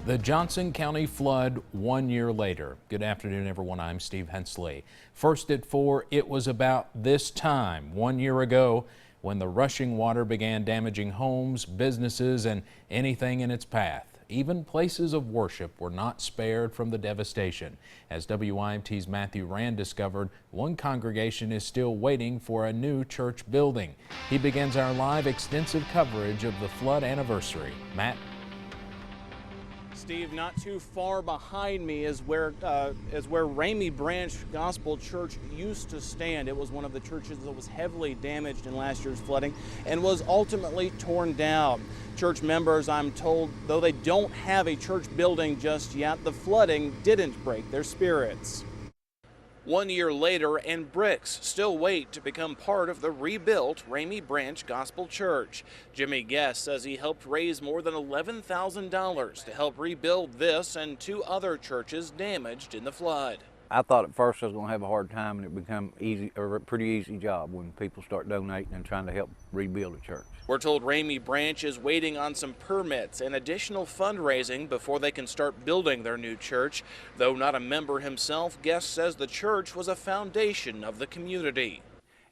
The Johnson County flood 1 year later. Good afternoon, everyone. I'm Steve Hensley. First at 4, it was about this time 1 year ago when the rushing water began damaging homes, businesses, and anything in its path. Even places of worship were not spared from the devastation. As WYMT's Matthew Rand discovered, one congregation is still waiting for a new church building. He begins our live extensive coverage of the flood anniversary. Matt? Steve, not too far behind me is where Ramey Branch Gospel Church used to stand. It was one of the churches that was heavily damaged in last year's flooding and was ultimately torn down. Church members, I'm told, though they don't have a church building just yet, the flooding didn't break their spirits. 1 year later, and bricks still wait to become part of the rebuilt Ramey Branch Gospel Church. Jimmy Guest says he helped raise more than $11,000 to help rebuild this and 2 other churches damaged in the flood. I thought at first I was going to have a hard time, and it became a pretty easy job when people start donating and trying to help rebuild a church. We're told Ramey Branch is waiting on some permits and additional fundraising before they can start building their new church. Though not a member himself, Guest says the church was a foundation of the community.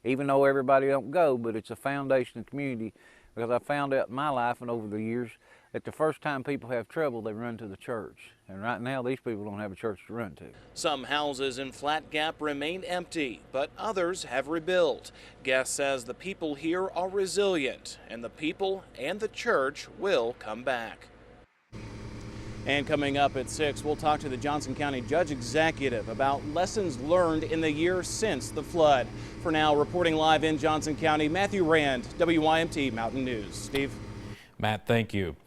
Even though everybody don't go, but it's a foundation of the community, because I found out in my life and over the years that the first time people have trouble, they run to the church. And right now, these people don't have a church to run to. Some houses in Flat Gap remain empty, but others have rebuilt. Guest says the people here are resilient, and the people and the church will come back. And coming up at 6, we'll talk to the Johnson County Judge Executive about lessons learned in the year since the flood. For now, reporting live in Johnson County, Matthew Rand, WYMT Mountain News. Steve? Matt, thank you.